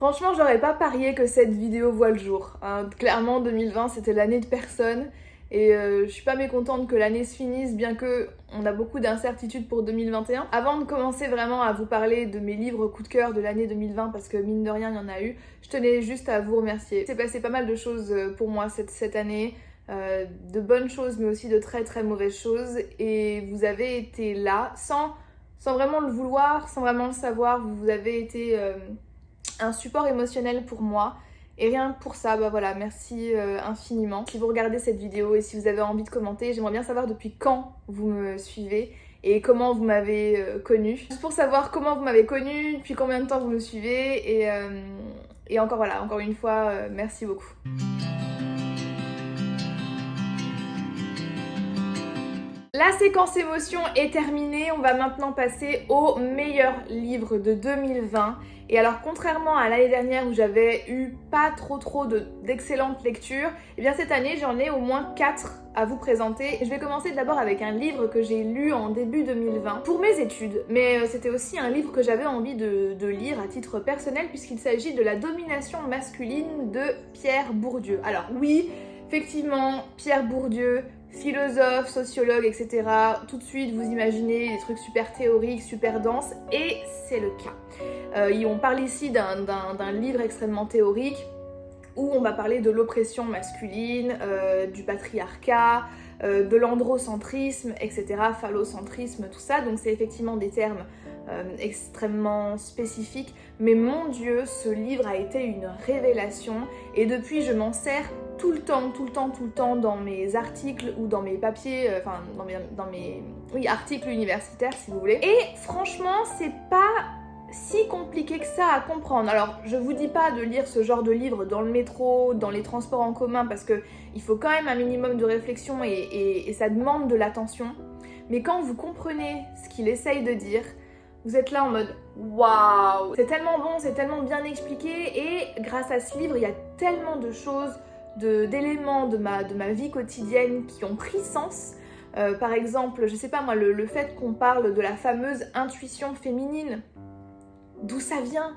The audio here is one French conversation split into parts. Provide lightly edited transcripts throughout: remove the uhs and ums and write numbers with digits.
Franchement, j'aurais pas parié que cette vidéo voit le jour, hein. Clairement, 2020, c'était l'année de personne. Et je suis pas mécontente que l'année se finisse, bien que on a beaucoup d'incertitudes pour 2021. Avant de commencer vraiment à vous parler de mes livres coup de cœur de l'année 2020, parce que mine de rien, il y en a eu, je tenais juste à vous remercier. Il s'est passé pas mal de choses pour moi cette année, de bonnes choses, mais aussi de très très mauvaises choses. Et vous avez été là, sans vraiment le vouloir, sans vraiment le savoir. Vous avez été un support émotionnel pour moi. Et rien que pour ça, bah voilà, merci infiniment. Si vous regardez cette vidéo et si vous avez envie de commenter, j'aimerais bien savoir depuis quand vous me suivez et comment vous m'avez connue. Juste pour savoir comment vous m'avez connue, depuis combien de temps vous me suivez et encore voilà, encore une fois, merci beaucoup. La séquence émotion est terminée, on va maintenant passer au meilleur livre de 2020. Et alors contrairement à l'année dernière où j'avais eu pas trop d'excellentes lectures, et bien cette année j'en ai au moins 4 à vous présenter. Je vais commencer d'abord avec un livre que j'ai lu en début 2020 pour mes études, mais c'était aussi un livre que j'avais envie de lire à titre personnel puisqu'il s'agit de La domination masculine de Pierre Bourdieu. Alors oui, effectivement, Pierre Bourdieu, philosophe, sociologue, etc. Tout de suite, vous imaginez des trucs super théoriques, super denses, et c'est le cas. On parle ici d'un livre extrêmement théorique où on va parler de l'oppression masculine, du patriarcat, de l'androcentrisme, etc., phallocentrisme, tout ça. Donc c'est effectivement des termes extrêmement spécifiques, mais mon Dieu, ce livre a été une révélation et depuis je m'en sers tout le temps dans mes articles ou dans mes papiers, enfin dans mes articles universitaires si vous voulez. Et franchement, c'est pas si compliqué que ça à comprendre. Alors, je vous dis pas de lire ce genre de livre dans le métro, dans les transports en commun, parce que il faut quand même un minimum de réflexion et ça demande de l'attention. Mais quand vous comprenez ce qu'il essaye de dire, vous êtes là en mode waouh, c'est tellement bon, c'est tellement bien expliqué, et grâce à ce livre, il y a tellement de choses, d'éléments de ma vie quotidienne qui ont pris sens. Par exemple, je sais pas moi, le fait qu'on parle de la fameuse intuition féminine, d'où ça vient,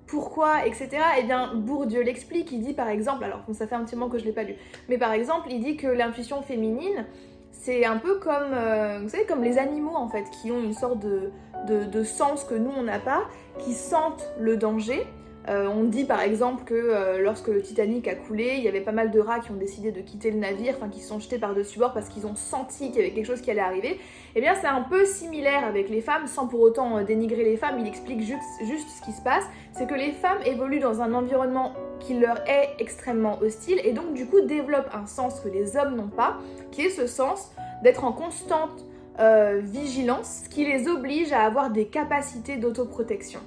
pourquoi, etc. Eh bien, Bourdieu l'explique, il dit par exemple, alors ça fait un petit moment que je l'ai pas lu, mais par exemple, il dit que l'intuition féminine, c'est un peu comme, vous savez, comme les animaux en fait, qui ont une sorte de sens que nous on n'a pas, qui sentent le danger. On dit par exemple que lorsque le Titanic a coulé, il y avait pas mal de rats qui ont décidé de quitter le navire, enfin qui se sont jetés par-dessus bord parce qu'ils ont senti qu'il y avait quelque chose qui allait arriver. Eh bien c'est un peu similaire avec les femmes, sans pour autant dénigrer les femmes, il explique juste ce qui se passe, c'est que les femmes évoluent dans un environnement qui leur est extrêmement hostile et donc du coup développent un sens que les hommes n'ont pas, qui est ce sens d'être en constante vigilance, ce qui les oblige à avoir des capacités d'autoprotection.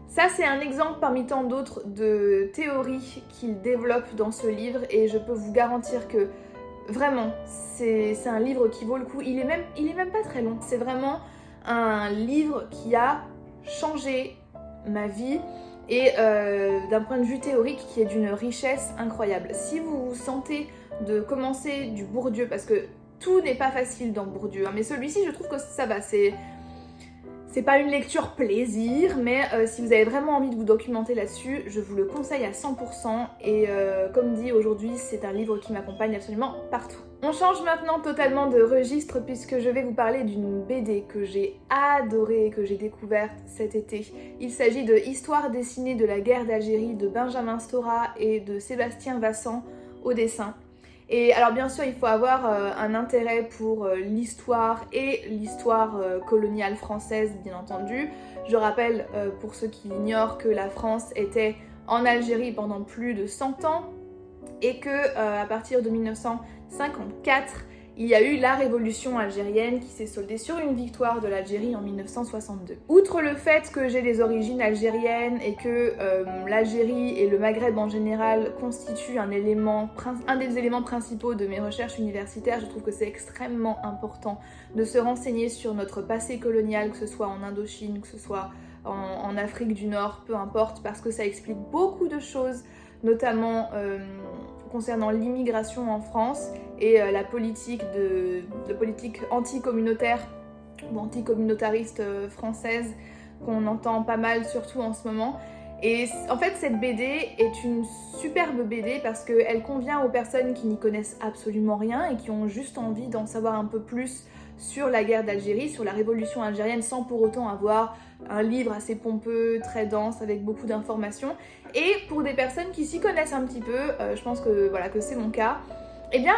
Ça, c'est un exemple parmi tant d'autres de théories qu'il développe dans ce livre et je peux vous garantir que vraiment, c'est un livre qui vaut le coup. Il est même pas très long. C'est vraiment un livre qui a changé ma vie et d'un point de vue théorique qui est d'une richesse incroyable. Si vous vous sentez de commencer du Bourdieu, parce que tout n'est pas facile dans Bourdieu, hein, mais celui-ci, je trouve que ça va, c'est pas une lecture plaisir, mais si vous avez vraiment envie de vous documenter là-dessus, je vous le conseille à 100% et comme dit aujourd'hui, c'est un livre qui m'accompagne absolument partout. On change maintenant totalement de registre puisque je vais vous parler d'une BD que j'ai adorée, que j'ai découverte cet été. Il s'agit de Histoire dessinée de la guerre d'Algérie de Benjamin Stora et de Sébastien Vassan au dessin. Et alors bien sûr, il faut avoir un intérêt pour l'histoire et l'histoire coloniale française, bien entendu. Je rappelle, pour ceux qui l'ignorent, que la France était en Algérie pendant plus de 100 ans et que à partir de 1954, il y a eu la révolution algérienne qui s'est soldée sur une victoire de l'Algérie en 1962. Outre le fait que j'ai des origines algériennes et que l'Algérie et le Maghreb en général constituent un des éléments principaux de mes recherches universitaires, je trouve que c'est extrêmement important de se renseigner sur notre passé colonial, que ce soit en Indochine, que ce soit en Afrique du Nord, peu importe, parce que ça explique beaucoup de choses, notamment concernant l'immigration en France et la politique anti-communautaire ou anti-communautariste française qu'on entend pas mal, surtout en ce moment. Et en fait, cette BD est une superbe BD parce qu'elle convient aux personnes qui n'y connaissent absolument rien et qui ont juste envie d'en savoir un peu plus sur la guerre d'Algérie, sur la révolution algérienne, sans pour autant avoir un livre assez pompeux, très dense, avec beaucoup d'informations. Et pour des personnes qui s'y connaissent un petit peu, je pense que, voilà, que c'est mon cas, eh bien,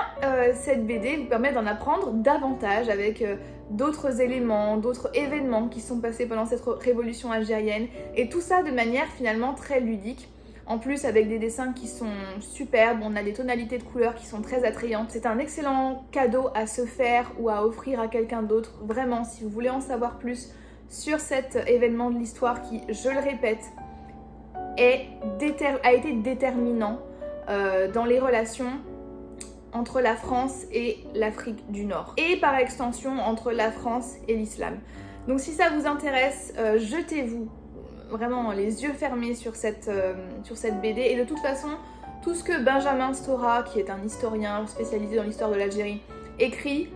cette BD vous permet d'en apprendre davantage avec d'autres éléments, d'autres événements qui sont passés pendant cette révolution algérienne, et tout ça de manière finalement très ludique. En plus, avec des dessins qui sont superbes, on a des tonalités de couleurs qui sont très attrayantes. C'est un excellent cadeau à se faire ou à offrir à quelqu'un d'autre. Vraiment, si vous voulez en savoir plus sur cet événement de l'histoire qui, je le répète, a été déterminant dans les relations entre la France et l'Afrique du Nord. Et par extension, entre la France et l'islam. Donc si ça vous intéresse, jetez-vous vraiment les yeux fermés sur cette BD. Et de toute façon, tout ce que Benjamin Stora, qui est un historien spécialisé dans l'histoire de l'Algérie, écrit,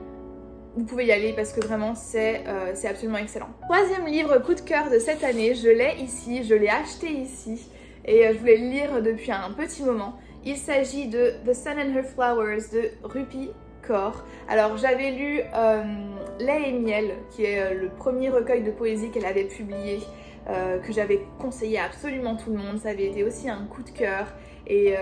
vous pouvez y aller parce que vraiment c'est absolument excellent. Troisième livre coup de cœur de cette année, je l'ai ici, je l'ai acheté ici et je voulais le lire depuis un petit moment. Il s'agit de The Sun and Her Flowers de Rupi Kaur. Alors j'avais lu Lait et Miel, qui est le premier recueil de poésie qu'elle avait publié, que j'avais conseillé à absolument tout le monde. Ça avait été aussi un coup de cœur. Et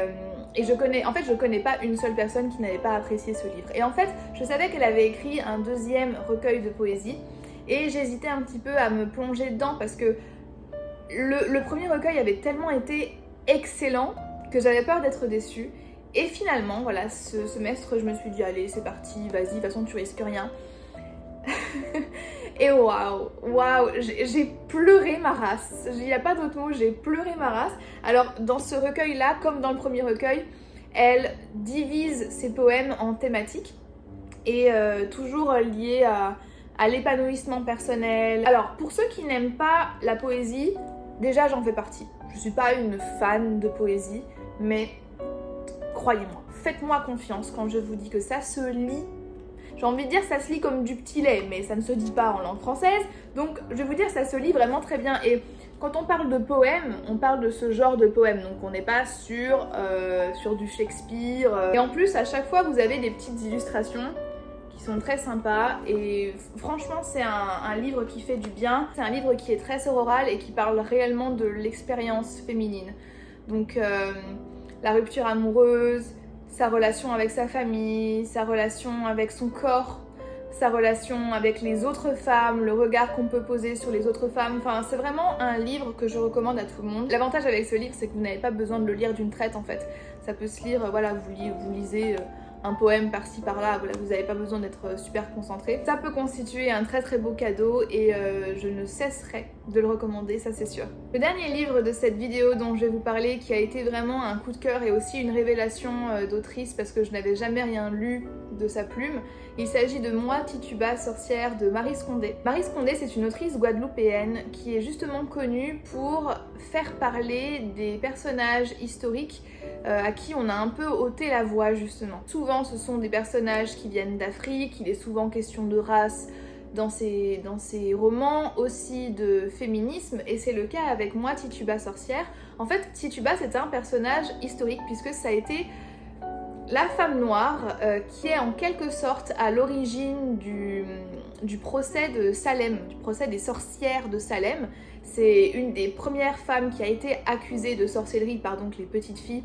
je connais pas une seule personne qui n'avait pas apprécié ce livre. Et en fait, je savais qu'elle avait écrit un deuxième recueil de poésie et j'hésitais un petit peu à me plonger dedans parce que le premier recueil avait tellement été excellent que j'avais peur d'être déçue. Et finalement, voilà, ce semestre, je me suis dit allez, c'est parti, vas-y, de toute façon tu risques rien. Et waouh, j'ai pleuré ma race. Il n'y a pas d'autre mot, j'ai pleuré ma race. Alors dans ce recueil-là, comme dans le premier recueil, elle divise ses poèmes en thématiques et toujours liés à l'épanouissement personnel. Alors pour ceux qui n'aiment pas la poésie, déjà j'en fais partie. Je suis pas une fan de poésie, mais croyez-moi, faites-moi confiance quand je vous dis que ça se lit. J'ai envie de dire ça se lit comme du petit lait, mais ça ne se dit pas en langue française. Donc je vais vous dire ça se lit vraiment très bien. Et quand on parle de poèmes, on parle de ce genre de poèmes. Donc on n'est pas sur du Shakespeare. Et en plus à chaque fois vous avez des petites illustrations qui sont très sympas. Et franchement c'est un livre qui fait du bien. C'est un livre qui est très sororal et qui parle réellement de l'expérience féminine. Donc la rupture amoureuse, sa relation avec sa famille, sa relation avec son corps, sa relation avec les autres femmes, le regard qu'on peut poser sur les autres femmes. Enfin, c'est vraiment un livre que je recommande à tout le monde. L'avantage avec ce livre, c'est que vous n'avez pas besoin de le lire d'une traite en fait. Ça peut se lire, voilà, vous lisez un poème par-ci par-là, voilà, vous n'avez pas besoin d'être super concentré. Ça peut constituer un très très beau cadeau et je ne cesserai de le recommander, ça c'est sûr. Le dernier livre de cette vidéo dont je vais vous parler, qui a été vraiment un coup de cœur et aussi une révélation d'autrice parce que je n'avais jamais rien lu de sa plume, il s'agit de Moi Tituba, sorcière de Maryse Condé. Maryse Condé, c'est une autrice guadeloupéenne qui est justement connue pour faire parler des personnages historiques à qui on a un peu ôté la voix justement. Souvent ce sont des personnages qui viennent d'Afrique, il est souvent question de race dans ces romans, aussi de féminisme, et c'est le cas avec Moi Tituba, sorcière. En fait Tituba c'est un personnage historique puisque ça a été la femme noire qui est en quelque sorte à l'origine du procès de Salem, du procès des sorcières de Salem. C'est une des premières femmes qui a été accusée de sorcellerie par donc les petites filles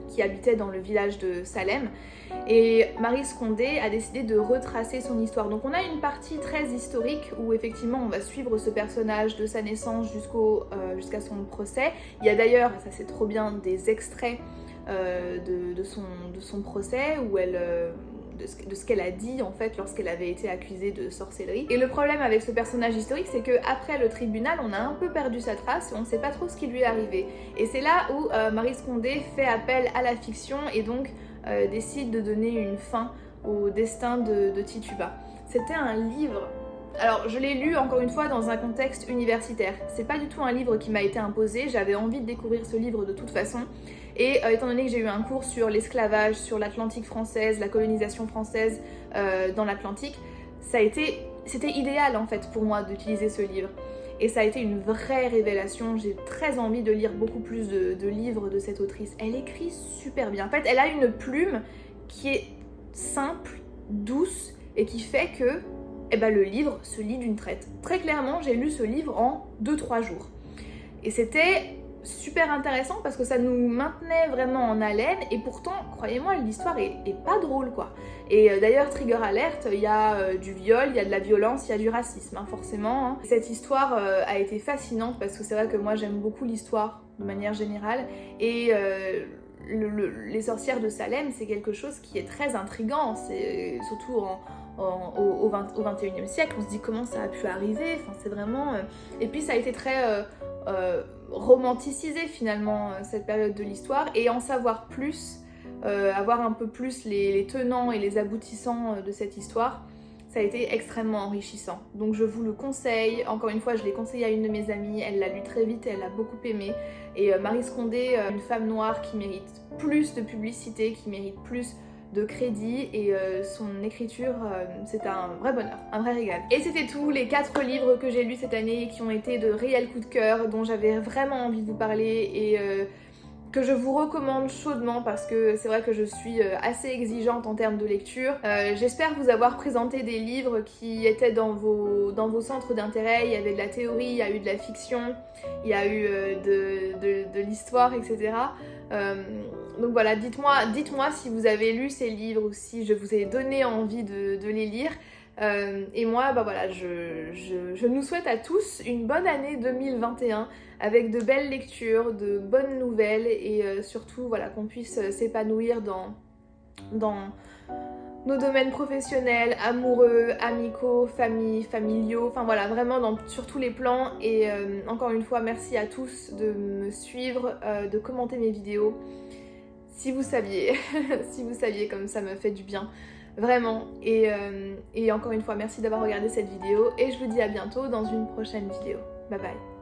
qui habitaient dans le village de Salem. Et Maryse Condé a décidé de retracer son histoire. Donc on a une partie très historique où effectivement on va suivre ce personnage de sa naissance jusqu'à son procès. Il y a d'ailleurs, et ça c'est trop bien, des extraits de son procès où de ce qu'elle a dit en fait lorsqu'elle avait été accusée de sorcellerie. Et le problème avec ce personnage historique, c'est qu'après le tribunal, on a un peu perdu sa trace, on ne sait pas trop ce qui lui est arrivé. Et c'est là où Maryse Condé fait appel à la fiction et donc décide de donner une fin au destin de Tituba. C'était un livre... Alors je l'ai lu encore une fois dans un contexte universitaire. C'est pas du tout un livre qui m'a été imposé, j'avais envie de découvrir ce livre de toute façon. Et étant donné que j'ai eu un cours sur l'esclavage, sur l'Atlantique française, la colonisation française dans l'Atlantique, c'était idéal en fait pour moi d'utiliser ce livre. et ça a été une vraie révélation. J'ai très envie de lire beaucoup plus de livres de cette autrice. Elle écrit super bien. En fait, elle a une plume qui est simple, douce et qui fait que le livre se lit d'une traite. Très clairement, j'ai lu ce livre en 2-3 jours. Et c'était super intéressant parce que ça nous maintenait vraiment en haleine et pourtant, croyez-moi, l'histoire est pas drôle quoi. Et d'ailleurs, trigger alert, il y a du viol, il y a de la violence, il y a du racisme, forcément. Hein. Cette histoire a été fascinante parce que c'est vrai que moi j'aime beaucoup l'histoire de manière générale et les sorcières de Salem, c'est quelque chose qui est très intriguant, c'est surtout au 21e siècle, on se dit comment ça a pu arriver, enfin c'est vraiment... Et puis ça a été très romanticisé finalement, cette période de l'histoire, et en savoir plus, avoir un peu plus les tenants et les aboutissants de cette histoire, ça a été extrêmement enrichissant. Donc je vous le conseille, encore une fois je l'ai conseillé à une de mes amies, elle l'a lu très vite et elle l'a beaucoup aimé. Et Marie Scondé, une femme noire qui mérite plus de publicité, qui mérite plus de crédit et son écriture, c'est un vrai bonheur, un vrai régal. Et c'était tout, les 4 livres que j'ai lus cette année et qui ont été de réels coups de cœur, dont j'avais vraiment envie de vous parler et que je vous recommande chaudement parce que c'est vrai que je suis assez exigeante en termes de lecture. J'espère vous avoir présenté des livres qui étaient dans vos centres d'intérêt. Il y avait de la théorie, il y a eu de la fiction, il y a eu de l'histoire, etc. Donc voilà, dites-moi si vous avez lu ces livres ou si je vous ai donné envie de les lire. Et moi, voilà, je nous souhaite à tous une bonne année 2021 avec de belles lectures, de bonnes nouvelles et surtout voilà, qu'on puisse s'épanouir dans nos domaines professionnels, amoureux, amicaux, familiaux, enfin voilà, vraiment sur tous les plans. Et encore une fois, merci à tous de me suivre, de commenter mes vidéos. Si vous saviez, si vous saviez comme ça me fait du bien. Vraiment, et encore une fois, merci d'avoir regardé cette vidéo et je vous dis à bientôt dans une prochaine vidéo. Bye bye.